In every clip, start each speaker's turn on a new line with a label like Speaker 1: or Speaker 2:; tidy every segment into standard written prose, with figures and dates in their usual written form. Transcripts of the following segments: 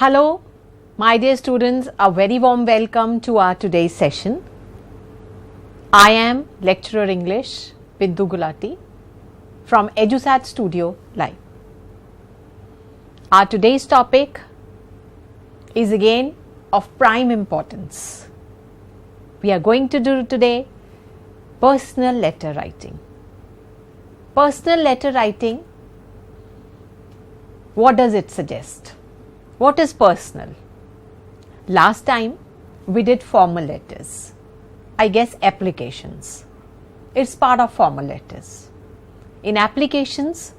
Speaker 1: Hello, my dear students, a very warm welcome to our today's session. I am lecturer English Bindu Gulati from Edusat Studio Live. Our today's topic is again of prime importance. We are going to do today personal letter writing. Personal letter writing, what does it suggest? What is personal? Last time we did formal letters. I guess applications. It's part of formal letters. In applications,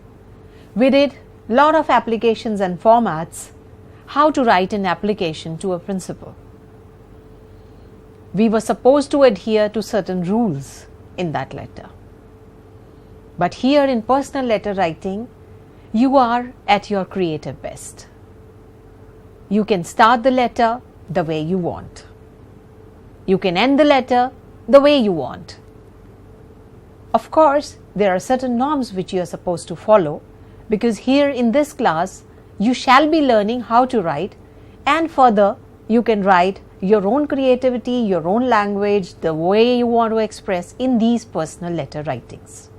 Speaker 1: we did lot of applications and formats, how to write an application to a principal. We were supposed to adhere to certain rules in that letter. But here in personal letter writing, you are at your creative best. You can start the letter the way you want. You can end the letter the way you want. Of course, there are certain norms which you are supposed to follow, because here in this class, you shall be learning how to write, and further, you can write your own creativity, your own language, the way you want to express in these personal letter writings.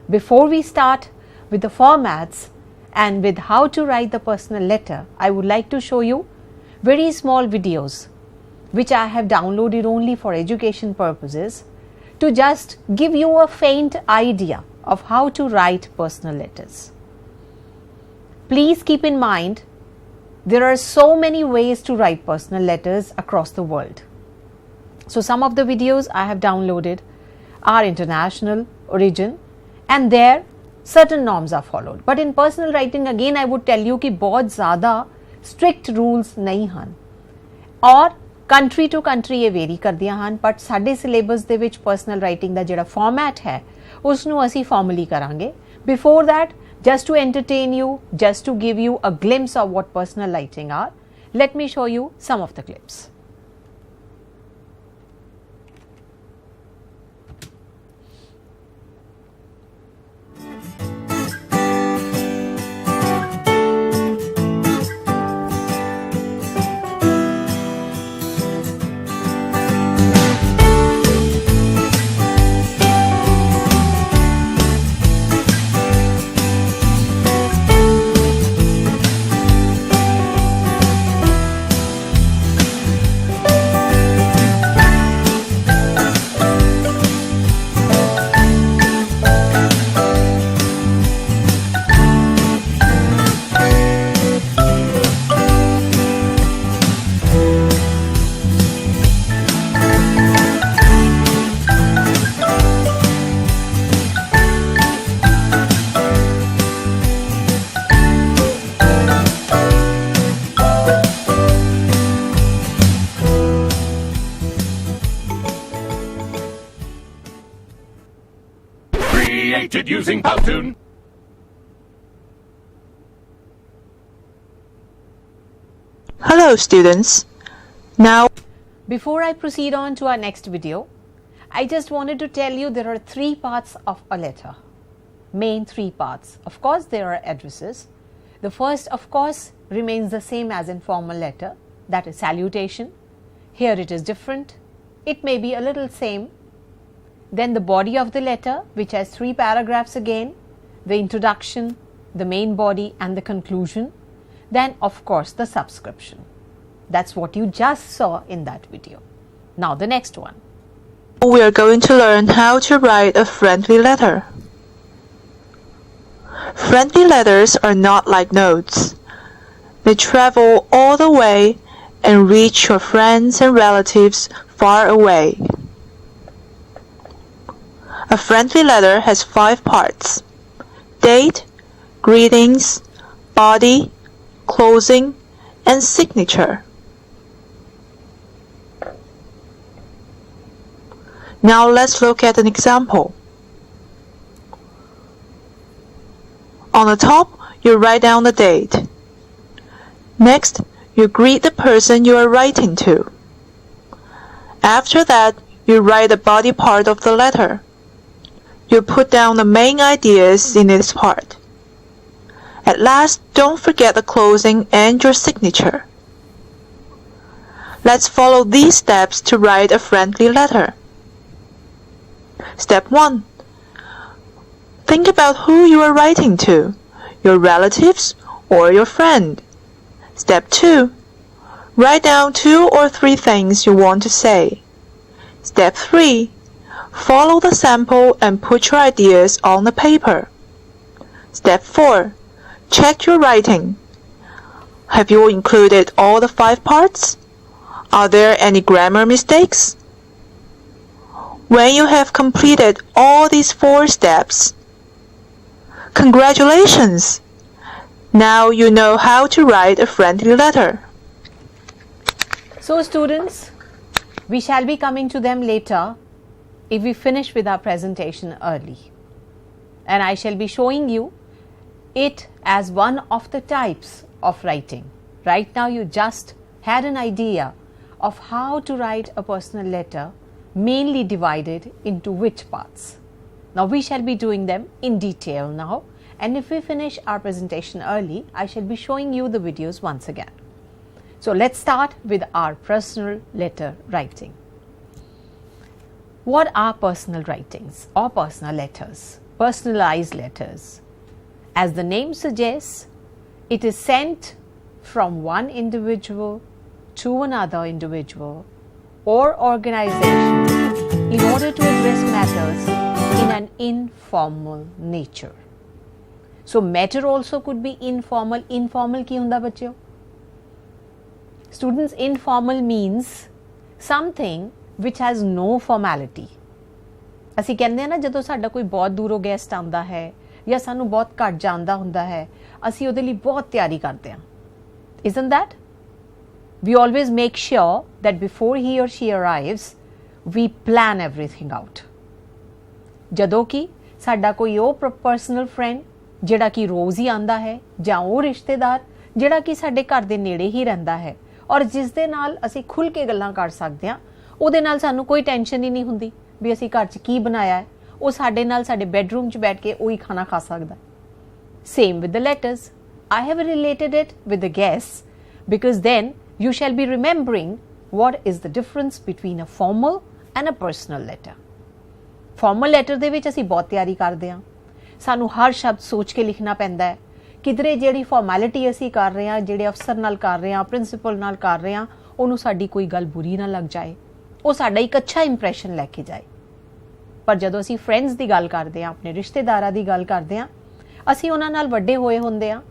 Speaker 1: Before we start with the formats and with how to write the personal letter, I would like to show you very small videos which I have downloaded only for education purposes to just give you a faint idea of how to write personal letters. Please keep in mind, there are so many ways to write personal letters across the world. So some of the videos I have downloaded are international origin, and there certain norms are followed. But in personal writing, again I would tell you कि बहुत ज़्यादा strict rules नहीं ਹਨ, और country to country ये vary करदियां ਹਨ, but ਸਾਡੇ syllabus ਦੇ ਵਿੱਚ personal writing ਦਾ ਜਿਹੜਾ format ਹੈ ਉਸਨੂੰ ਅਸੀਂ formally ਕਰਾਂਗੇ. Before that, just to entertain you, just to give you a glimpse of what personal writing are, let me show you some of the clips.
Speaker 2: Created using Powtoon.
Speaker 3: Hello students. Now,
Speaker 1: Before I proceed on to our next video, I just wanted to tell you there are three parts of a letter. Main three parts. Of course, there are addresses. The first, of course, remains the same as in formal letter. That is salutation. Here it is different. It may be a little same. Then the body of the letter, which has three paragraphs again, the introduction, the main body and the conclusion. Then of course the subscription. That's what you just saw in that video. Now the next one.
Speaker 3: we are going to learn how to write a friendly letter. Friendly letters are not like notes. They travel all the way and reach your friends and relatives far away. A friendly letter has 5 parts: date, greetings, body, closing, and signature. Now let's look at an example. On the top, you write down the date. Next, you greet the person you are writing to. After that, you write the body part of the letter. You put down the main ideas in this part. At last, don't forget the closing and your signature. Let's follow these steps to write a friendly letter. Step 1. Think about who you are writing to, your relatives or your friend. Step 2. Write down 2 or 3 things you want to say. Step 3. Follow the sample and put your ideas on the paper. Step 4. Check your writing. Have you included all the 5 parts? Are there any grammar mistakes? When you have completed all these 4 steps, congratulations! Now you know how to write a friendly letter.
Speaker 1: So students, we shall be coming to them later if we finish with our presentation early. And I shall be showing you it as one of the types of writing. Right now you just had an idea of how to write a personal letter, mainly divided into which parts. Now we shall be doing them in detail now, and if we finish our presentation early, I shall be showing you the videos once again. So let's start with our personal letter writing. What are personal writings or personal letters? Personalized letters. As the name suggests, it is sent from one individual to another individual or organization in order to address matters in an informal nature. So matter also could be informal. Informal ki hunda bachyo? Students, informal means something which has no formality. ਅਸੀਂ ਕਹਿੰਦੇ ਆ ਨਾ ਜਦੋਂ ਸਾਡਾ ਕੋਈ ਬਹੁਤ ਦੂਰੋਂ guest ਆਉਂਦਾ ਹੈ ਜਾਂ ਸਾਨੂੰ ਬਹੁਤ ਘੱਟ ਜਾਂਦਾ ਹੁੰਦਾ ਹੈ ਅਸੀਂ ਉਹਦੇ ਲਈ ਬਹੁਤ ਤਿਆਰੀ ਕਰਦੇ ਹਾਂ. Isn't that? We always make sure that before he or she arrives, we plan everything out. ਜਦੋਂ ਕਿ ਸਾਡਾ ਕੋਈ ਉਹ ਪਰਸਨਲ ਫਰੈਂਡ ਜਿਹੜਾ ਕਿ ਰੋਜ਼ ਹੀ ਆਉਂਦਾ ਹੈ ਜਾਂ ਉਹ ਰਿਸ਼ਤੇਦਾਰ ਜਿਹੜਾ ਕਿ ਸਾਡੇ ਘਰ ਦੇ ਨੇੜੇ ਹੀ ਰਹਿੰਦਾ ਹੈ ਔਰ ਜਿਸ ਦੇ ਨਾਲ ਅਸੀਂ ਖੁੱਲ੍ਹ ਕੇ ਗੱਲਾਂ ਕਰ ਸਕਦੇ ਹਾਂ, ਉਹਦੇ ਨਾਲ ਸਾਨੂੰ ਕੋਈ ਟੈਨਸ਼ਨ ਹੀ ਨਹੀਂ ਹੁੰਦੀ ਵੀ ਅਸੀਂ ਘਰ 'ਚ ਕੀ ਬਣਾਇਆ ਹੈ, ਉਹ ਸਾਡੇ ਨਾਲ ਸਾਡੇ ਬੈਡਰੂਮ 'ਚ ਬੈਠ ਕੇ ਉਹੀ ਖਾਣਾ ਖਾ ਸਕਦਾ. Same with the letters. I have related it with the guests because then you shall be remembering what is the difference between a formal and a personal letter. Formal letter ਦੇ ਵਿੱਚ ਅਸੀਂ ਬਹੁਤ ਤਿਆਰੀ ਕਰਦੇ ਹਾਂ. ਸਾਨੂੰ ਹਰ ਸ਼ਬਦ ਸੋਚ ਕੇ ਲਿਖਣਾ ਪੈਂਦਾ ਹੈ. ਕਿਧਰੇ ਜਿਹੜੀ ਫਾਰਮੈਲਿਟੀ ਅਸੀਂ ਕਰ ਰਹੇ ਹਾਂ, ਜਿਹੜੇ ਅਫਸਰ ਨਾਲ ਕਰ ਰਹੇ ਹਾਂ, ਪ੍ਰਿੰਸੀਪਲ ਨਾਲ ਕਰ ਰਹੇ ਹਾਂ, ਉਹਨੂੰ ਸਾਡੀ ਕੋਈ ਗੱਲ ਬੁਰੀ ਨਾ ਲੱਗ ਜਾਏ, ਉਹ ਸਾਡਾ ਇੱਕ ਅੱਛਾ ਇੰਪ੍ਰੈਸ਼ਨ ਲੈ ਕੇ ਜਾਏ. ਪਰ ਜਦੋਂ ਅਸੀਂ ਫਰੈਂਡਸ ਦੀ ਗੱਲ ਕਰਦੇ ਹਾਂ, ਆਪਣੇ ਰਿਸ਼ਤੇਦਾਰਾਂ ਦੀ ਗੱਲ ਕਰਦੇ ਹਾਂ, ਅਸੀਂ ਉਹਨਾਂ ਨਾਲ ਵੱਡੇ ਹੋਏ ਹੁੰਦੇ ਹਾਂ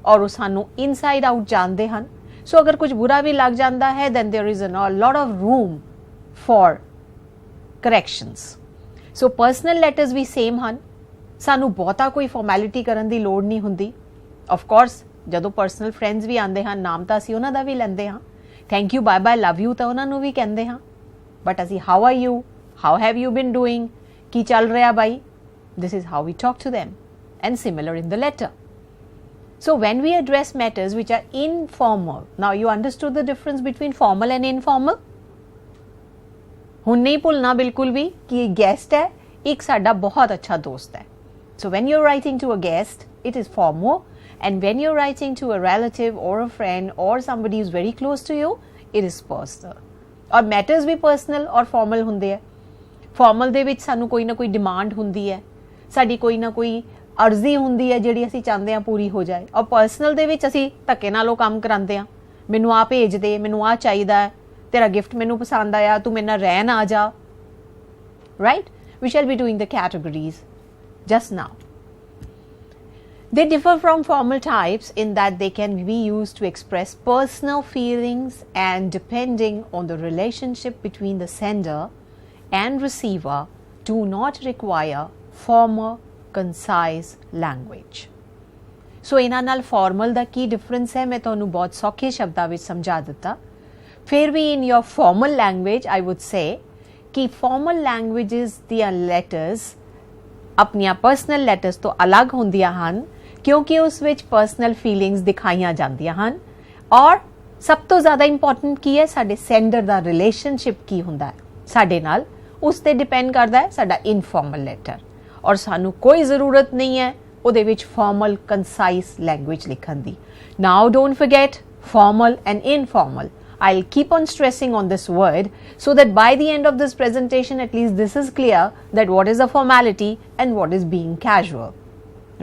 Speaker 1: ਔਰ ਉਹ ਸਾਨੂੰ ਇਨਸਾਈਡ ਆਊਟ ਜਾਣਦੇ ਹਨ. ਸੋ ਅਗਰ ਕੁਝ ਬੁਰਾ ਵੀ ਲੱਗ ਜਾਂਦਾ ਹੈ then there is a lot of room for corrections. So personal letters ਵੀ ਸੇਮ ਹਨ. ਸਾਨੂੰ ਬਹੁਤਾ ਕੋਈ ਫਾਰਮੈਲਿਟੀ ਕਰਨ ਦੀ ਲੋੜ ਨਹੀਂ ਹੁੰਦੀ. ਆਫ ਕੋਰਸ ਜਦੋਂ ਪਰਸਨਲ ਫਰੈਂਡਸ ਵੀ ਆਉਂਦੇ ਹਨ, ਨਾਮ ਤਾਂ ਅਸੀਂ ਉਹਨਾਂ ਦਾ ਵੀ ਲੈਂਦੇ ਹਾਂ. Thank you, bye bye, love you ਤਾਂ ਉਹਨਾਂ ਨੂੰ ਵੀ ਕਹਿੰਦੇ ਹਾਂ. ਬਟ ਅਸੀਂ how are you, how have you been doing, ਕੀ ਚੱਲ ਰਿਹਾ ਬਾਈ, this is how we talk to them, and similar in the letter. So when we address matters which are informal, now you understood the difference between formal and informal? ਹੁਣ ਨਹੀਂ ਭੁੱਲਣਾ ਬਿਲਕੁਲ ਵੀ ਕਿ ਇਹ guest ਹੈ, ਇੱਕ ਸਾਡਾ ਬਹੁਤ ਅੱਛਾ ਦੋਸਤ ਹੈ. So when you're writing to a guest, it is formal, and when you're writing to a relative or a friend or somebody who's very close to you, it is personal. ਔਰ matters ਵੀ personal ਔਰ formal ਹੁੰਦੇ ਹੈ. Formal ਦੇ ਵਿੱਚ ਸਾਨੂੰ ਕੋਈ ਨਾ ਕੋਈ ਡਿਮਾਂਡ ਹੁੰਦੀ ਹੈ, ਸਾਡੀ ਕੋਈ ਨਾ ਕੋਈ ਅਰਜ਼ੀ ਹੁੰਦੀ ਹੈ ਜਿਹੜੀ ਅਸੀਂ ਚਾਹੁੰਦੇ ਹਾਂ ਪੂਰੀ ਹੋ ਜਾਏ. ਔਰ ਪਰਸਨਲ ਦੇ ਵਿੱਚ ਅਸੀਂ ਧੱਕੇ ਨਾਲ ਉਹ ਕੰਮ ਕਰਾਉਂਦੇ ਹਾਂ. ਮੈਨੂੰ ਆਹ ਭੇਜ ਦੇ, ਮੈਨੂੰ ਆਹ ਚਾਹੀਦਾ ਹੈ, ਤੇਰਾ ਗਿਫਟ ਮੈਨੂੰ ਪਸੰਦ ਆਇਆ, ਤੂੰ ਮੇਰੇ ਨਾਲ ਰਹਿਣ ਆ ਜਾ. Right? We shall be doing the categories just now. They differ from formal types in that they can be used to express personal feelings and, depending on the relationship between the sender and receiver, do not require formal, concise language. So ਇਹਨਾਂ ਨਾਲ formal ਦਾ ਕੀ difference ਹੈ ਮੈਂ ਤੁਹਾਨੂੰ ਬਹੁਤ ਸੌਖੇ ਸ਼ਬਦਾਂ ਵਿੱਚ ਸਮਝਾ ਦਿੱਤਾ. ਫਿਰ ਵੀ in your formal language I would say ਕਿ formal languages ਦੀਆਂ letters ਆਪਣੀਆਂ ਪਰਸਨਲ ਲੈਟਰਸ ਤੋਂ ਅਲੱਗ ਹੁੰਦੀਆਂ ਹਨ ਕਿਉਂਕਿ ਉਸ ਵਿੱਚ ਪਰਸਨਲ ਫੀਲਿੰਗਸ ਦਿਖਾਈਆਂ ਜਾਂਦੀਆਂ ਹਨ. ਔਰ ਸਭ ਤੋਂ ਜ਼ਿਆਦਾ ਇੰਪੋਰਟੈਂਟ ਕੀ ਹੈ, ਸਾਡੇ ਸੈਂਡਰ ਦਾ ਰਿਲੇਸ਼ਨਸ਼ਿਪ ਕੀ ਹੁੰਦਾ ਹੈ ਸਾਡੇ ਨਾਲ, ਉਸ ਤੇ ਡਿਪੈਂਡ ਕਰਦਾ ਹੈ ਸਾਡਾ ਇਨਫਾਰਮਲ ਲੈਟਰ. ਔਰ ਸਾਨੂੰ ਕੋਈ ਜ਼ਰੂਰਤ ਨਹੀਂ ਹੈ ਉਹਦੇ ਵਿੱਚ formal concise language ਲਿਖਣ ਦੀ. Now don't forget formal and informal. I'll keep on stressing on this word so that by the end of this presentation at least this is clear that what is a formality and what is being casual,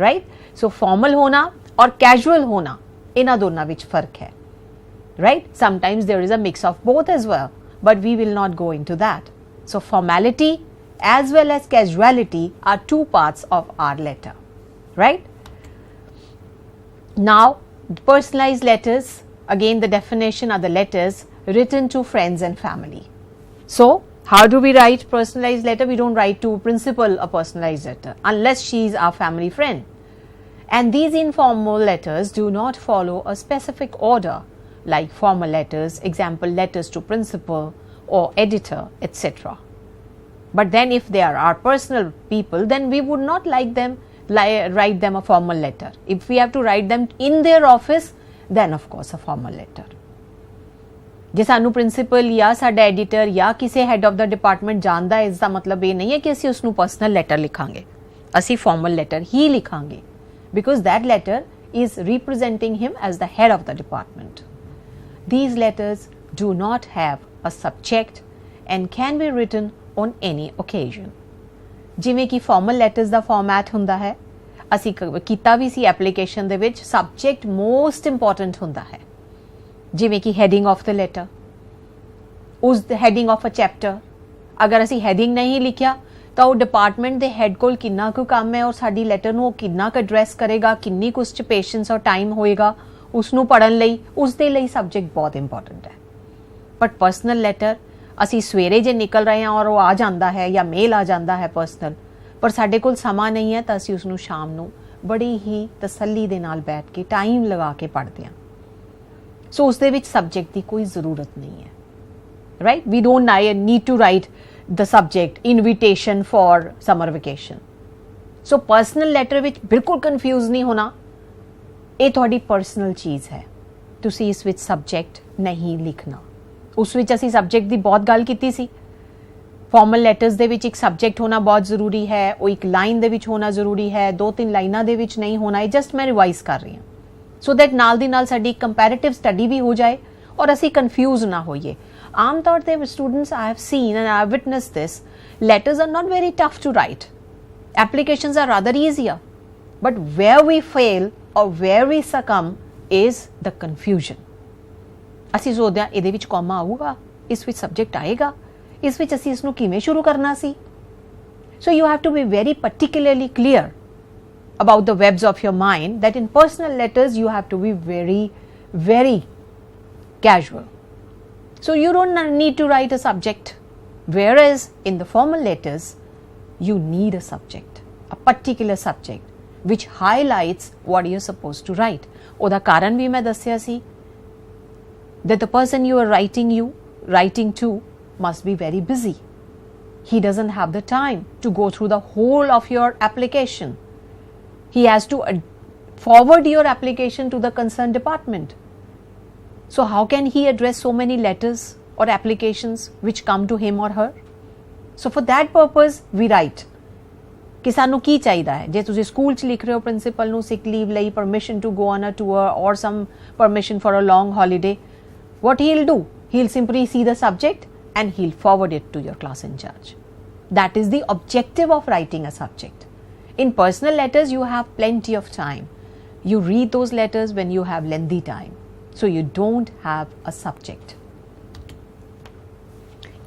Speaker 1: right? So formal होना और casual होना इन्हां दोनों विच फर्क है, right? Sometimes there is a mix of both as well, but we will not go into that. So formality as well as casuality are two parts of our letter, right? Now personalized letters, again the definition are the letters written to friends and family. So how do we write personalized letter? We don't write to principal a personalized letter unless she is our family friend. And these informal letters do not follow a specific order like formal letters, example letters to principal or editor, etc. But then if they are our personal people, then we would not like them write them a formal letter. If we have to write them in their office, then of course a formal letter. ਜੇ ਸਾਨੂੰ principal ਜਾਂ ਸਾਡਾ editor ਜਾਂ ਕਿਸੇ head of the department ਜਾਣਦਾ ਹੈ, ਇਸ ਦਾ ਮਤਲਬ ਇਹ ਨਹੀਂ ਹੈ ਕਿ ਅਸੀਂ ਉਸ ਨੂੰ ਪਰਸਨਲ ਲੈਟਰ ਲਿਖਾਂਗੇ, ਅਸੀਂ ਫਾਰਮਲ ਲੈਟਰ ਹੀ ਲਿਖਾਂਗੇ, because that letter is representing him as the head of the department. These letters do not have a subject and can be written on any occasion. ਜਿਵੇਂ ਕਿ ਫਾਰਮਲ ਲੈਟਰਸ ਦਾ format ਹੁੰਦਾ ਹੈ, ਅਸੀਂ ਕੀਤਾ ਵੀ ਸੀ application ਦੇ ਵਿੱਚ, subject most important ਹੁੰਦਾ ਹੈ, ਜਿਵੇਂ ਕਿ ਹੈਡਿੰਗ ਆਫ ਦ ਲੈਟਰ, ਉਸ ਹੈਡਿੰਗ ਆਫ ਅ ਚੈਪਟਰ. ਅਗਰ ਅਸੀਂ ਹੈਡਿੰਗ ਨਹੀਂ ਲਿਖਿਆ ਤਾਂ ਉਹ ਡਿਪਾਰਟਮੈਂਟ ਦੇ ਹੈਡ ਕੋਲ ਕਿੰਨਾ ਕੁ ਕੰਮ ਹੈ ਔਰ ਸਾਡੀ ਲੈਟਰ ਨੂੰ ਉਹ ਕਿੰਨਾ ਕੁ ਐਡਰੈਸ ਕਰੇਗਾ, ਕਿੰਨੀ ਕੁ ਉਸ 'ਚ ਪੇਸ਼ੈਂਸ ਔਰ ਟਾਈਮ ਹੋਏਗਾ ਉਸ ਨੂੰ ਪੜ੍ਹਨ ਲਈ, ਉਸ ਦੇ ਲਈ ਸਬਜੈਕਟ ਬਹੁਤ ਇੰਪੋਰਟੈਂਟ ਹੈ. ਬਟ ਪਰਸਨਲ ਲੈਟਰ ਅਸੀਂ ਸਵੇਰੇ ਜੇ ਨਿਕਲ ਰਹੇ ਹਾਂ ਔਰ ਉਹ ਆ ਜਾਂਦਾ ਹੈ ਜਾਂ ਮੇਲ ਆ ਜਾਂਦਾ ਹੈ ਪਰਸਨਲ, ਪਰ ਸਾਡੇ ਕੋਲ ਸਮਾਂ ਨਹੀਂ ਹੈ ਤਾਂ ਅਸੀਂ ਉਸ ਨੂੰ ਸ਼ਾਮ ਨੂੰ ਬੜੀ ਹੀ ਤਸੱਲੀ ਦੇ ਨਾਲ ਬੈਠ ਕੇ ਟਾਈਮ ਲਗਾ ਕੇ ਪੜ੍ਹਦੇ ਹਾਂ. ਸੋ ਉਸ ਦੇ ਵਿੱਚ ਸਬਜੈਕਟ ਦੀ ਕੋਈ ਜ਼ਰੂਰਤ ਨਹੀਂ ਹੈ, right? We don't need to write the subject invitation for summer vacation. So personal letter ਵਿੱਚ ਬਿਲਕੁਲ confuse ਨਹੀਂ ਹੋਣਾ, ਇਹ ਤੁਹਾਡੀ personal ਚੀਜ਼ ਹੈ, ਤੁਸੀਂ ਇਸ ਵਿੱਚ subject ਨਹੀਂ ਲਿਖਣਾ. ਉਸ ਵਿੱਚ ਅਸੀਂ subject ਦੀ ਬਹੁਤ ਗੱਲ ਕੀਤੀ ਸੀ. formal letters ਦੇ ਵਿੱਚ ਇੱਕ subject ਹੋਣਾ ਬਹੁਤ ਜ਼ਰੂਰੀ ਹੈ, ਉਹ ਇੱਕ ਲਾਈਨ ਦੇ ਵਿੱਚ ਹੋਣਾ ਜ਼ਰੂਰੀ ਹੈ, 2-3 ਲਾਈਨਾਂ ਦੇ ਵਿੱਚ ਨਹੀਂ ਹੋਣਾ. ਇਹ ਜਸਟ ਮੈਂ ਰਿਵਾਈਜ਼ ਕਰ ਰਹੀ ਹਾਂ ਸੋ ਦੈਟ ਨਾਲ ਦੀ ਨਾਲ ਸਾਡੀ ਕੰਪੈਰੀਟਿਵ ਸਟੱਡੀ ਵੀ ਹੋ ਜਾਏ ਔਰ ਅਸੀਂ ਕਨਫਿਊਜ਼ ਨਾ ਹੋਈਏ. ਆਮ ਤੌਰ ਤੇ students I have seen and I have witnessed this, letters are not very tough to write. Applications are rather easier. But where we fail or where we succumb is the confusion. ਅਸੀਂ ਸੋਚਦੇ ਹਾਂ ਇਹਦੇ ਵਿੱਚ comma ਆਊਗਾ, ਇਸ ਵਿੱਚ subject ਆਏਗਾ, ਇਸ ਵਿੱਚ ਅਸੀਂ ਇਸ ਨੂੰ ਕਿਵੇਂ ਸ਼ੁਰੂ ਕਰਨਾ ਸੀ. So you have to be very particularly clear about the webs of your mind that in personal letters you have to be very, very casual. So you don't need to write a subject, whereas in the formal letters you need a subject, a particular subject which highlights what you're supposed to write. ਉਹਦਾ ਕਾਰਨ ਵੀ ਮੈਂ ਦੱਸਿਆ ਸੀ that the person you are writing to must be very busy. He doesn't have the time to go through the whole of your application. He has to forward your application to the concerned department. So how can he address so many letters or applications which come to him or her? So for that purpose we write ਕਿ ਸਾਨੂੰ ਕੀ ਚਾਹੀਦਾ ਹੈ. ਜੇ ਤੁਸੀਂ school 'ਚ ਲਿਖ ਰਹੇ ਹੋ ਪ੍ਰਿੰਸੀਪਲ ਨੂੰ ਸਿਕ ਲੀਵ ਲਈ, permission to go on a tour or some permission for a long holiday, what he'll do? He'll simply see the subject and he'll forward it to your class in charge. That is the objective of writing a subject. In personal letters you have plenty of time. You read those letters when you have lengthy time. So you don't have a subject.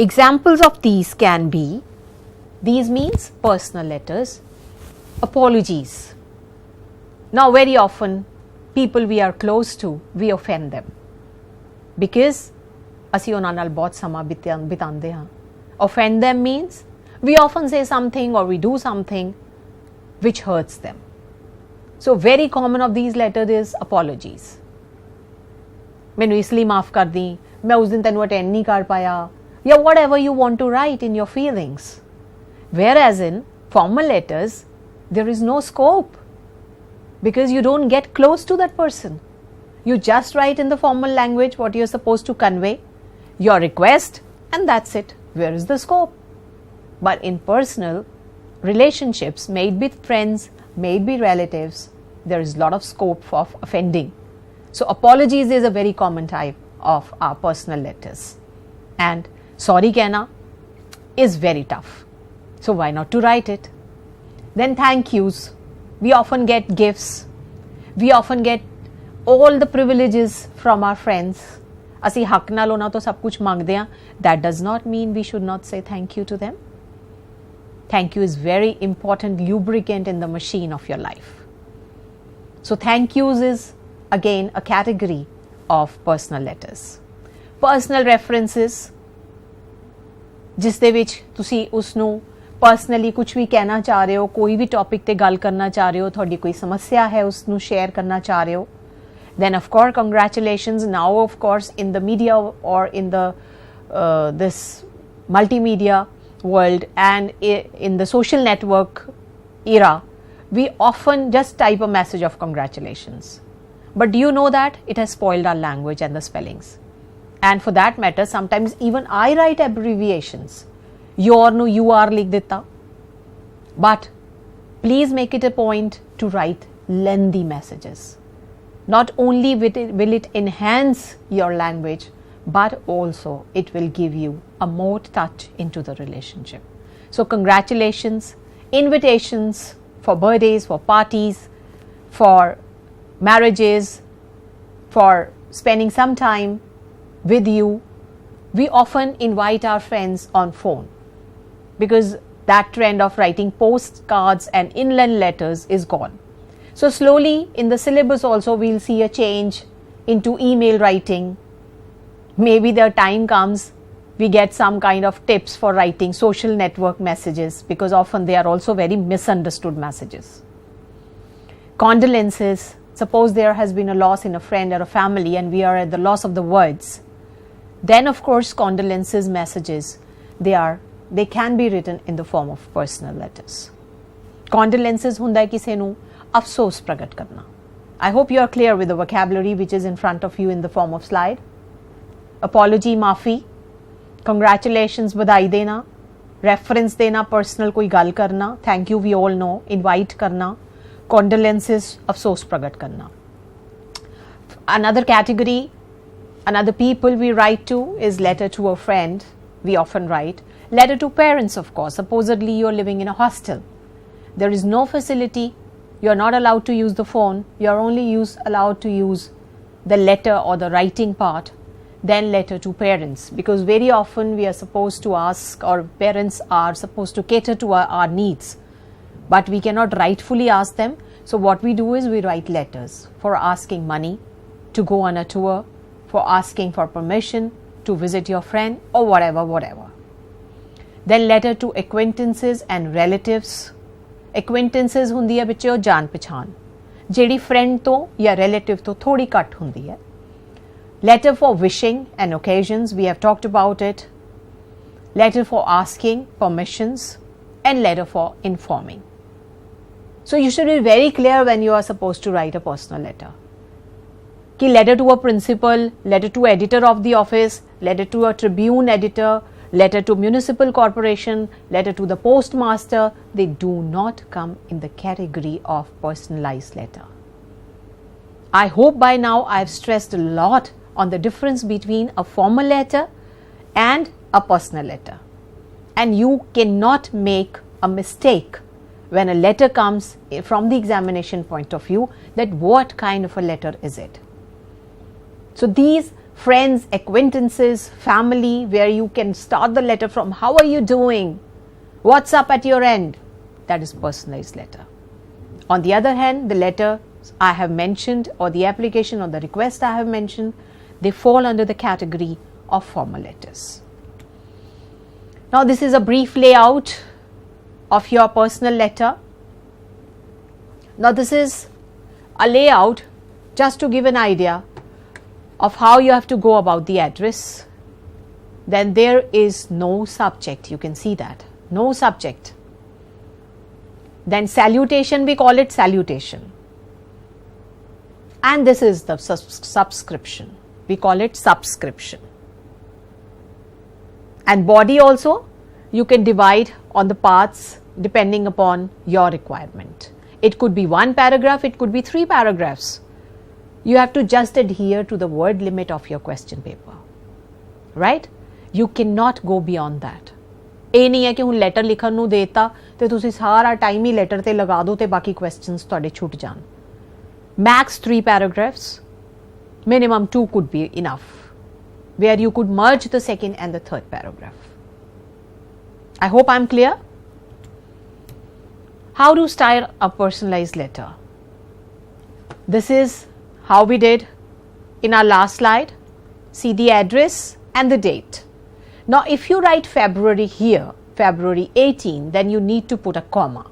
Speaker 1: Examples of these can be, these means personal letters, apologies. Now very often people we are close to, we offend them because ਅਸੀਂ ਉਹਨਾਂ ਨਾਲ ਬਹੁਤ ਸਮਾਂ ਬਿਤਾਉਂਦੇ ਹਾਂ. Offend them means we often say something or we do something which hurts them. So very common of these letters is apologies. ਮੈਨੂੰ ਇਸ ਲਈ ਮਾਫ ਕਰ ਦੀ, ਮੈਂ ਉਸ ਦਿਨ ਤੈਨੂੰ ਅਟੈਂਡ ਨਹੀਂ ਕਰ ਪਾਇਆ, ਜਾਂ whatever you want to write in your feelings. Whereas in formal letters there is no scope because you don't get close to that person. You just write in the formal language what you're supposed to convey, your request, and that's it. Where is the scope? But in personal relationships made with friends, may it be relatives, there is a lot of scope of offending. So apologies is a very common type of our personal letters, and sorry कहना is very tough. So why not to write it? Then thank yous. We often get gifts. We often get all the privileges from our friends. ਅਸੀਂ ਹੱਕ ਨਾਲ ਉਹਨਾਂ ਤੋਂ ਸਭ ਕੁਝ ਮੰਗਦੇ ਹਾਂ. That does not mean we should not say thank you to them. Thank you is very important lubricant in the machine of your life. So thank yous is again a category of personal letters. Personal references, ਜਿਸ ਦੇ ਵਿੱਚ ਤੁਸੀਂ ਉਸ ਨੂੰ personally ਕੁਝ ਵੀ ਕਹਿਣਾ ਚਾਹ ਰਹੇ ਹੋ, ਕੋਈ ਵੀ ਟੌਪਿਕ ਤੇ ਗੱਲ ਕਰਨਾ ਚਾਹ ਰਹੇ ਹੋ, ਤੁਹਾਡੀ ਕੋਈ ਸਮੱਸਿਆ ਹੈ ਉਸ ਨੂੰ ਸ਼ੇਅਰ ਕਰਨਾ ਚਾਹ ਰਹੇ ਹੋ, then of course congratulations. Now of course in the media or in the this multimedia world and in the social network era, we often just type a message of congratulations. But do you know that it has spoiled our language and the spellings? And for that matter, sometimes even I write abbreviations. Your nu you are likh deta. But please make it a point to write lengthy messages. Not only will it enhance your language, but also it will give you a more touch into the relationship. So congratulations, invitations for birthdays, for parties, for marriages, for spending some time with you. We often invite our friends on phone because that trend of writing postcards and inland letters is gone. So slowly in the syllabus also we'll see a change into email writing. Maybe the time comes we get some kind of tips for writing social network messages, because often they are also very misunderstood messages. Condolences, suppose there has been a loss in a friend or a family and we are at the loss of the words, then of course condolences messages, they can be written in the form of personal letters. Condolences ਹੁੰਦਾ ਹੈ ਕਿਸੇ ਨੂੰ ਅਫਸੋਸ ਪ੍ਰਗਟ ਕਰਨਾ. I hope you are clear with the vocabulary which is in front of you in the form of slide. Apology, माफ़ी, congratulations, बधाई देना, reference देना, personal कोई गल करना, thank you we all know, invite करना, condolences, अफसोस प्रगट करना. Another category, another people we write to is letter to a friend. We often write letter to parents, of course. Supposedly you are living in a hostel. There is no facility. You are not allowed to use the phone. You are only allowed to use the letter or the writing part. Then letter to parents, because very often we are supposed to ask, or parents are supposed to cater to our needs, but we cannot rightfully ask them. So what we do is we write letters for asking money to go on a tour, for asking for permission to visit your friend, or whatever. Then letter to acquaintances and relatives. Acquaintances ਹੁੰਦੀ ਹੈ ਵਿੱਚ ਉਹ ਜਾਣ ਪਛਾਣ, ਜਿਹੜੀ friend ਤੋਂ ਜਾਂ relative ਤੋਂ ਥੋੜੀ ਘੱਟ ਹੁੰਦੀ ਹੈ. Letter for wishing and occasions, we have talked about it. Letter for asking permissions, and letter for informing. So you should be very clear when you are supposed to write a personal letter. कि letter to a principal, letter to editor of the office, letter to a Tribune editor, letter to municipal corporation, letter to the postmaster, they do not come in the category of personalized letter. I hope by now I have stressed a lot on the difference between a formal letter and a personal letter. And you cannot make a mistake when a letter comes from the examination point of view, that what kind of a letter is it. So these friends, acquaintances, family, where you can start the letter from how are you doing, what's up at your end, that is personalized letter. On the other hand, the letter I have mentioned, or the application or the request I have mentioned, they fall under the category of formal letters. Now this is a brief layout of your personal letter. Now this is a layout just to give an idea of how you have to go about the address. Then there is no subject, you can see that, no subject. Then salutation, we call it salutation. And this is the subscription, we call it subscription. And body also, you can divide on the parts depending upon your requirement. It could be 1 paragraph, it could be 3 paragraphs. You have to just adhere to the word limit of your question paper. Right? You cannot go beyond that. ਇਹ ਨਹੀਂ ਹੈ ਕਿ ਹੁਣ letter ਲਿਖਣ ਨੂੰ ਦੇਤਾ ਤੇ ਤੁਸੀਂ ਸਾਰਾ ਟਾਈਮ ਹੀ ਲੈਟਰ ਤੇ ਲਗਾ ਦਿਓ ਤੇ ਬਾਕੀ ਕੁਐਸਚਨਸ ਤੁਹਾਡੇ ਛੁੱਟ ਜਾਣ. Max 3 paragraphs, minimum 2 could be enough, where you could merge the second and the third paragraph. I hope I'm clear. How to style a personalized letter? This is how we did in our last slide. See the address and the date. Now, if you write February here, February 18, then you need to put a comma.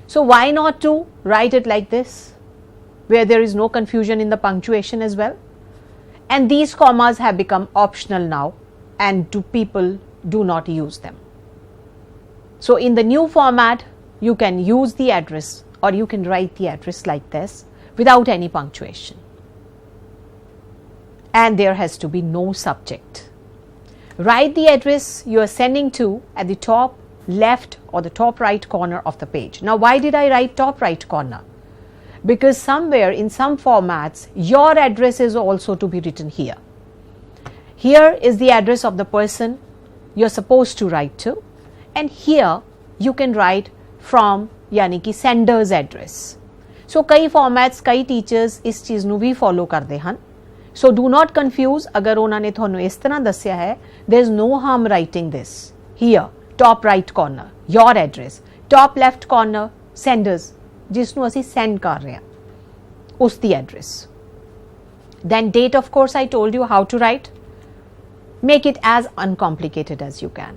Speaker 1: So, why not to write it like this, where there is no confusion in the punctuation as well? And these commas have become optional now, and people do not use them. So, in the new format, you can use the address, or you can write the address like this without any punctuation. And there has to be no subject. Write the address you are sending to at the top left or the top right corner of the page. Now, why did I write top right corner? Because somewhere in some formats, your address is also to be written here. Here is the address of the person you're supposed to write to, and here you can write from यानी कि sender's address. So, कई formats, कई teachers इस चीज़ ਨੂੰ भी follow ਕਰਦੇ ਹਨ. So, do not confuse. अगर ਉਹਨਾਂ ਨੇ ਤੁਹਾਨੂੰ ਇਸ ਤਰ੍ਹਾਂ ਦੱਸਿਆ ਹੈ, there is no harm writing this. Here, top right corner, your address. Top left corner, senders, ਜਿਸ ਨੂੰ ਅਸੀਂ send ਕਰ ਰਹੇ ਹਾਂ, ਉਸ ਦੀ address. Then date, of course, I told you how to write. Make it as uncomplicated as you can.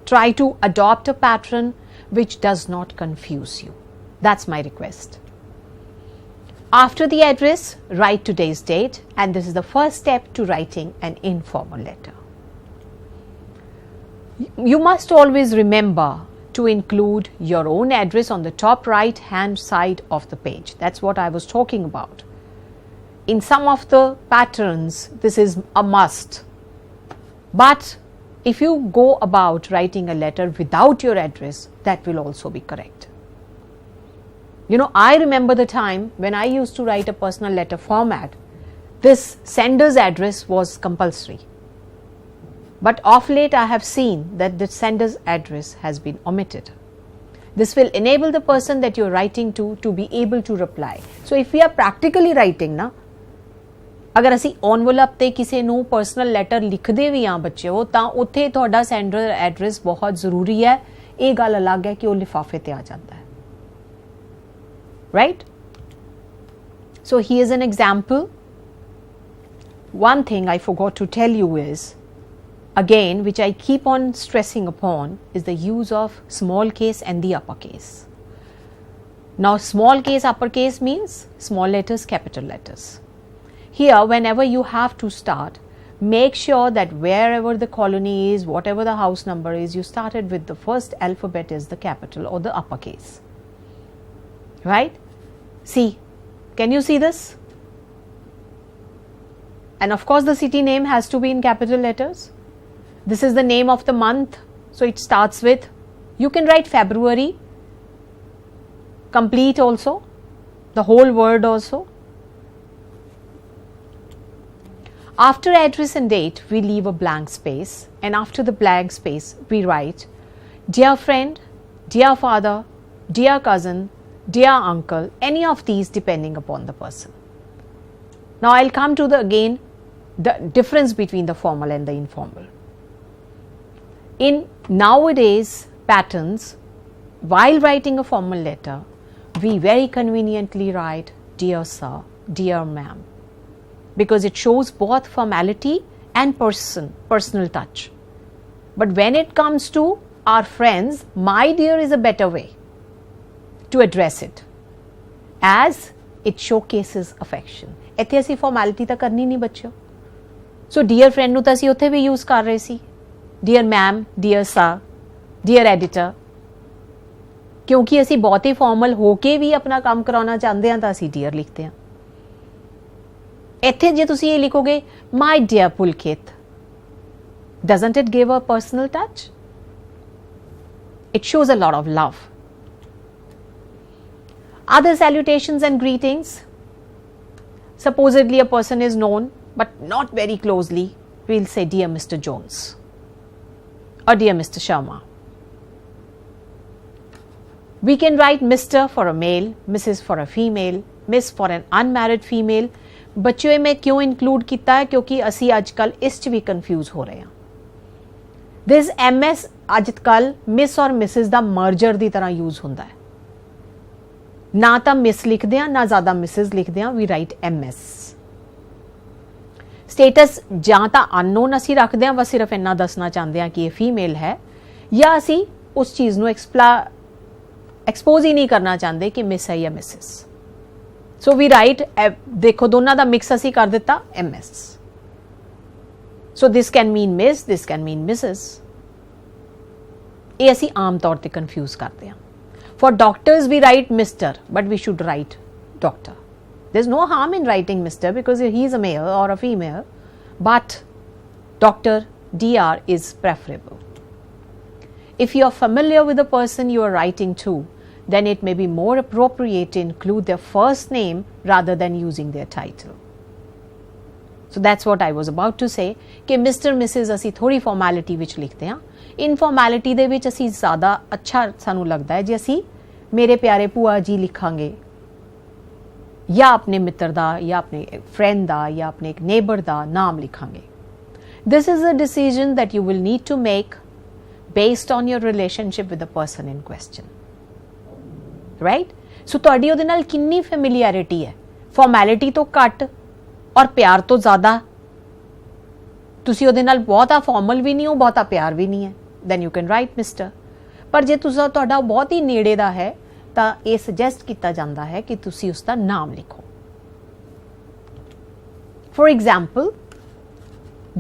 Speaker 1: Try to adopt a pattern which does not confuse you. That's my request. After the address, write today's date, and this is the first step to writing an informal letter. You must always remember to include your own address on the top right hand side of the page. That's what I was talking about. In some of the patterns, this is a must. But if you go about writing a letter without your address, that will also be correct. You know, I remember the time when I used to write a personal letter format, this sender's address was compulsory. But of late, I have seen that the sender's address has been omitted. This will enable the person that you're writing to be able to reply. So, if we are practically writing, na, अगर ਅਸੀਂ envelope ਤੇ ਕਿਸੇ ਨੂੰ personal letter ਲਿਖਦੇ ਵੀ ਹਾਂ ਬੱਚਿਓ, ਤਾਂ ਉੱਥੇ ਤੁਹਾਡਾ sender address ਬਹੁਤ ਜ਼ਰੂਰੀ ਹੈ. ਇਹ ਗੱਲ ਅਲੱਗ ਹੈ ਕਿ ਉਹ ਲਿਫਾਫੇ ਤੇ ਆ ਜਾਂਦਾ ਹੈ. Right? So, here's an example. One thing I forgot to tell you is, again, which I keep on stressing upon, is the use of small case and the uppercase. Now, small case, uppercase means small letters, capital letters. Here, whenever you have to start, make sure that wherever the colony is, whatever the house number is, you started with the first alphabet is the capital or the uppercase. Right? See, can you see this? And of course, the city name has to be in capital letters. This is the name of the month, so it starts with, you can write February, complete also, the whole word also. After address and date, we leave a blank space, and after the blank space, we write, dear friend, dear father, dear cousin, dear uncle, any of these depending upon the person. Now, I'll come to the difference between the formal and the informal. In nowadays patterns, while writing a formal letter, we very conveniently write dear sir, dear ma'am, because it shows both formality and personal touch. But when it comes to our friends, my dear is a better way to address it, as it showcases affection. ਇੱਥੇ ਅਸੀਂ formality ਤਾਂ ਕਰਨੀ ਨਹੀਂ ਬੱਚਿਓ. So dear friend ਨੂੰ ਤਾਂ ਅਸੀਂ ਉੱਥੇ ਵੀ use ਕਰ ਰਹੇ ਸੀ, dear ma'am, dear sir, dear editor. ਕਿਉਂਕਿ ਅਸੀਂ ਬਹੁਤੇ formal ਹੋ ਕੇ ਵੀ ਆਪਣਾ ਕੰਮ ਕਰਾਉਣਾ ਚਾਹੁੰਦੇ ਹਾਂ ਤਾਂ ਅਸੀਂ dear ਲਿਖਦੇ ਹਾਂ. ਇੱਥੇ ਜੇ ਤੁਸੀਂ ਇਹ ਲਿਖੋਗੇ my dear Pulkit, doesn't it give a personal touch? It shows a lot of love. Other salutations and greetings. Supposedly a person is known but not very closely. We'll say dear Mr. Jones or dear Mr. Sharma. We can write Mr. for a male, Mrs. for a female, Miss for an unmarried female. बच्चों में क्यों include किया है? क्योंकि असी अजकल इस च भी कन्फ्यूज हो रहे हैं. दिस MS अजकल मिस और मिसिज का मर्जर की तरह यूज होता है. ना तो मिस लिखते हैं ना ज़्यादा मिसिज लिखते हैं. We write MS. स्टेटस ਜਾਂ ਤਾਂ अननोन असी रखते हैं, बस सिर्फ इन्ना दसना चाहते हैं कि ये फीमेल है, या असी उस चीज़ को एक्सपोज ही नहीं करना चाहते कि मिस है या मिसिज. सो वी राइट, देखो दोनों का मिक्स असी कर दिता MS. So this can mean miss, this can mean Mrs. ये असी आम तौर पर कन्फ्यूज करते हैं. For doctors we write mister, but we should write doctor. There's no harm in writing Mr. because he's a male or a female, but Dr. DR is preferable. If you are familiar with the person you are writing to, then it may be more appropriate to include their first name rather than using their title. So that's what I was about to say कि Mr. Mrs. ਅਸੀਂ थोड़ी formality ਵਿੱਚ ਲਿਖਦੇ ਹਾਂ. Informality ਦੇ ਵਿੱਚ ਅਸੀਂ ਜ਼ਿਆਦਾ ਅੱਛਾ ਸਾਨੂੰ ਲੱਗਦਾ ਹੈ ਜੇ ਅਸੀਂ ਮੇਰੇ ਪਿਆਰੇ ਭੂਆ ਜੀ ਲਿਖਾਂਗੇ, या अपने मित्र दा, या अपने फ्रेंड दा, या अपने एक नेबर दा नाम लिखांगे. This is a decision that you will need to make based on your relationship with the person in question. Right. So तुहाडी उहदे नाल किन्नी फैमिलियरिटी है? फॉर्मैलिटी तो घट और प्यार तो ज़्यादा. तुसी उहदे नाल बहुता फॉर्मल भी नहीं हो, बहुता प्यार भी नहीं है, then you can write mister. पर जे तुसा तुहाडा बहुत ही नेड़े दा है ਤਾਂ ਇਹ ਸੁਜੈਸਟ ਕੀਤਾ ਜਾਂਦਾ ਹੈ ਕਿ ਤੁਸੀਂ ਉਸ ਦਾ ਨਾਮ ਲਿਖੋ. ਫॉर एग्जाम्पल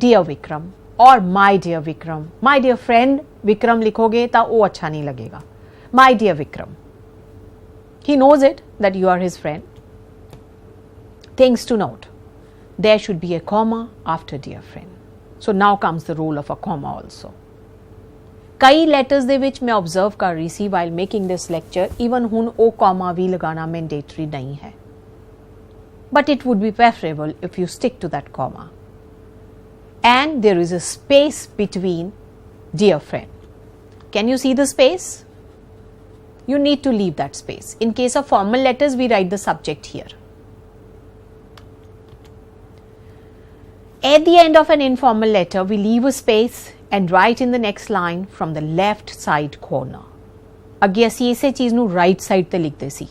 Speaker 1: डियर विक्रम और my dear Vikram. My dear friend Vikram लिखोगे तो वो अच्छा नहीं लगेगा. My dear Vikram, he knows it that you are his friend. Things to note, there should be a comma after dear friend. So now comes the role of a comma also. कई letters दे विच मैं observe कर रही सी while making this lecture, even हुण ओ comma भी लगाना मैंडेटरी नहीं है, but it would be preferable if you stick to that comma and there is a space between dear friend. Can you see the space? You need to leave that space. In case of formal letters, we write the subject here. At the end of an informal letter, we leave a space and write in the next line from the left side corner. ਅੱਗੇ ਅਸੀਂ ਇਸੇ ਚੀਜ਼ ਨੂੰ right side ਤੇ ਲਿਖਦੇ ਸੀ.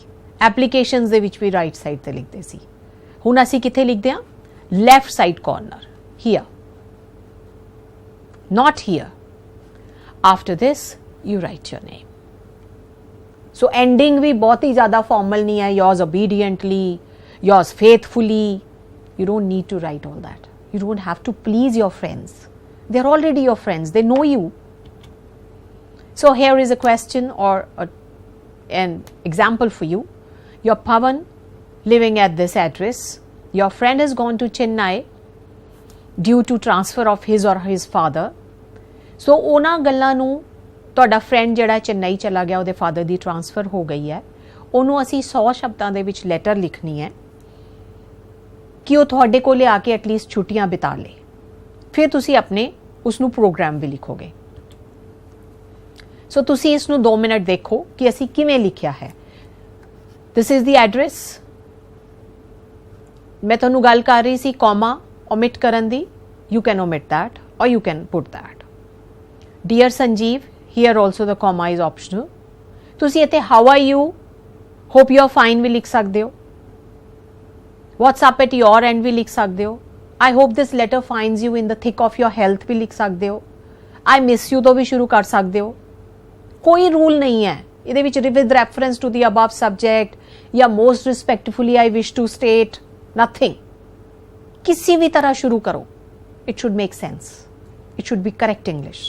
Speaker 1: Applications ਦੇ ਵਿੱਚ ਵੀ right side ਤੇ ਲਿਖਦੇ ਸੀ. ਹੁਣ ਅਸੀਂ ਕਿੱਥੇ ਲਿਖਦੇ ਹਾਂ? Left side corner. Here, not here. After this, you write your name. So ending भी बहुत ही ज़्यादा formal नहीं है. Yours obediently, yours faithfully. You don't need to write all that. You don't have to please your friends. They are already your friends. They know you. So here is a question or an example for you. You're Pawan, living at this address. Your friend has gone to Chennai due to transfer of his or his father. So ਉਹਨਾਂ ਗੱਲਾਂ ਨੂੰ ਤੁਹਾਡਾ friend ਜਿਹੜਾ ਚੇਨਈ ਚਲਾ ਗਿਆ, ਉਹਦੇ father ਦੀ transfer ਹੋ ਗਈ ਹੈ, ਉਹਨੂੰ ਅਸੀਂ 100 ਸ਼ਬਦਾਂ ਦੇ ਵਿੱਚ ਲੈਟਰ ਲਿਖਣੀ ਹੈ ਕਿ ਉਹ ਤੁਹਾਡੇ ਕੋਲ ਆ ਕੇ ਐਟਲੀਸਟ ਛੁੱਟੀਆਂ ਬਿਤਾ ਲੇ. ਫਿਰ ਤੁਸੀਂ ਆਪਣੇ ਉਸ ਨੂੰ ਪ੍ਰੋਗਰਾਮ ਵੀ ਲਿਖੋਗੇ. ਸੋ ਤੁਸੀਂ ਇਸ ਨੂੰ 2 ਮਿੰਟ ਦੇਖੋ ਕਿ ਅਸੀਂ ਕਿਵੇਂ ਲਿਖਿਆ ਹੈ. This is the address. ਮੈਂ ਤੁਹਾਨੂੰ ਗੱਲ ਕਰ ਰਹੀ ਸੀ ਕੌਮਾ ਓਮਿਟ ਕਰਨ ਦੀ. You can omit that or you can put that. Dear Sanjeev, here also the comma is optional. ਤੁਸੀਂ ਇੱਥੇ how are you, hope you are fine ਵੀ ਲਿਖ ਸਕਦੇ ਹੋ. WhatsApp at your end ਵੀ ਲਿਖ ਸਕਦੇ ਹੋ. I hope this letter finds you in the thick of your health भी लिख सकते हो. I miss you तो भी शुरू कर सकते हो. कोई रूल नहीं है ਇਹਦੇ ਵਿੱਚ with reference to the above subject या most respectfully I wish to state, nothing. किसी भी तरह शुरू करो. It should make sense. It should be correct English.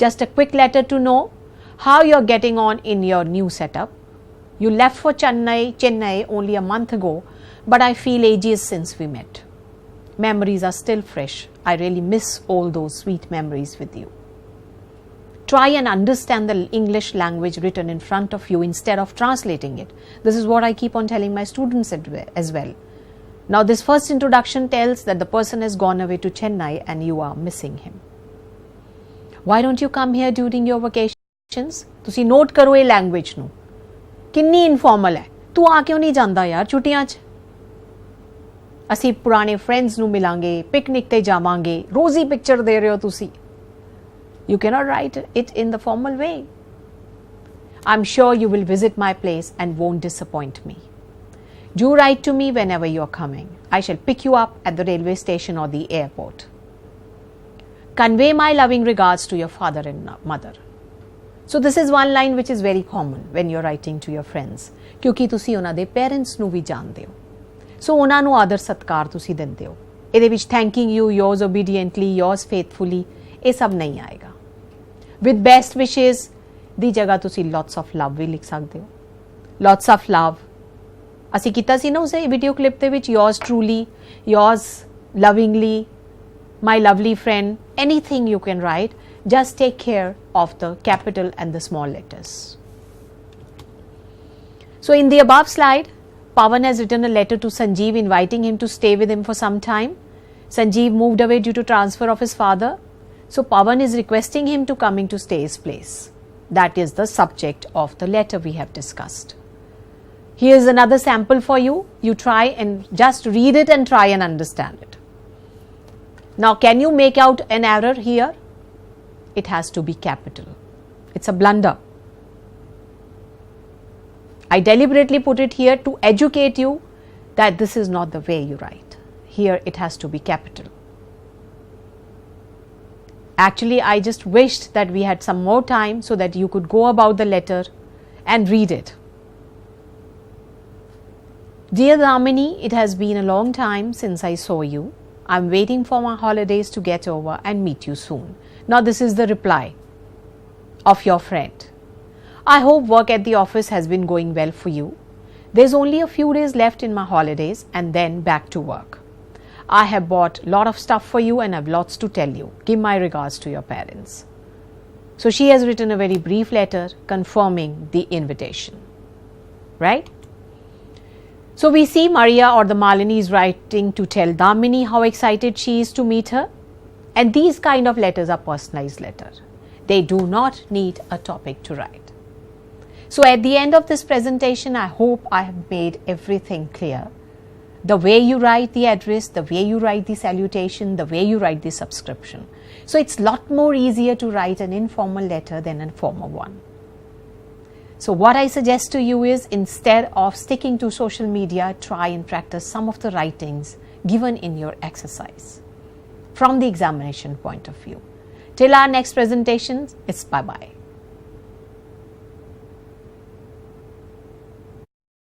Speaker 1: Just a quick letter to know how you're getting on in your new setup. You left for Chennai only a month ago, but I feel ages since we met. Memories are still fresh. I really miss all those sweet memories with you. Try and understand the English language written in front of you instead of translating it. This is what I keep on telling my students as well. Now, this first introduction tells that the person has gone away to Chennai and you are missing him. Why don't you come here during your vacations? ਤੁਸੀਂ note ਕਰੋ ਇਹ language ਨੂੰ ਕਿੰਨੀ informal ਹੈ ਤੂੰ ਆ ਕਿਉਂ ਨਹੀਂ ਜਾਂਦਾ ਯਾਰ ਛੁੱਟੀਆਂ 'ਚ ਅਸੀਂ ਪੁਰਾਣੇ ਫਰੈਂਡਸ ਨੂੰ ਮਿਲਾਂਗੇ ਪਿਕਨਿਕ ਤੇ ਜਾਵਾਂਗੇ ਰੋਜ਼ ਹੀ ਪਿਕਚਰ ਦੇ ਰਹੇ ਹੋ ਤੁਸੀਂ You cannot write it in the formal way. I'm sure you will visit my place and won't disappoint me. Do write to me whenever you are coming. I shall pick you up at the railway station or the airport. Convey my loving regards to your father and mother. So this is one line which is very common when you're writing to your friends. ਕਿਉਂਕਿ ਤੁਸੀਂ ਉਹਨਾਂ ਦੇ parents ਨੂੰ ਵੀ ਜਾਣਦੇ ਹੋ. So ਉਹਨਾਂ ਨੂੰ ਆਦਰ ਸਤਿਕਾਰ ਤੁਸੀਂ ਦਿੰਦੇ ਹੋ. ਇਹਦੇ ਵਿੱਚ thanking you, yours obediently, yours faithfully ਇਹ ਸਭ ਨਹੀਂ ਆਏਗਾ. With best wishes ਦੀ ਜਗ੍ਹਾ ਤੁਸੀਂ lots of love ਵੀ ਲਿਖ ਸਕਦੇ ਹੋ. Lots of love. ਅਸੀਂ ਕੀਤਾ ਸੀ ਨਾ ਉਸੇ ਵੀਡੀਓ ਕਲਿੱਪ ਦੇ ਵਿੱਚ yours truly, yours lovingly, my lovely friend, anything you can write. Just take care of the capital and the small letters. So in the above slide, Pawan has written a letter to Sanjeev inviting him to stay with him for some time. Sanjeev moved away due to transfer of his father. So Pawan is requesting him to come into stay his place. That is the subject of the letter we have discussed. Here is another sample for you. You try and just read it and try and understand it. Now, can you make out an error here? It has to be capital. It's a blunder. I deliberately put it here to educate you that this is not the way you write. Here it has to be capital. Actually, I just wished that we had some more time so that you could go about the letter and read it. Dear Damini, it has been a long time since I saw you. I'm waiting for my holidays to get over and meet you soon. Now, this is the reply of your friend. I hope work at the office has been going well for you. There's only a few days left in my holidays and then back to work. I have bought a lot of stuff for you and have lots to tell you. Give my regards to your parents. So she has written a very brief letter confirming the invitation. Right? So we see Maria or the Malini is writing to tell Damini how excited she is to meet her. And these kind of letters are personalized letters. They do not need a topic to write. So at the end of this presentation, I hope I have made everything clear. The way you write the address, the way you write the salutation, the way you write the subscription. So it's a lot more easier to write an informal letter than a formal one. So what I suggest to you is instead of sticking to social media, try and practice some of the writings given in your exercise from the examination point of view. Till our next presentations, it's bye-bye.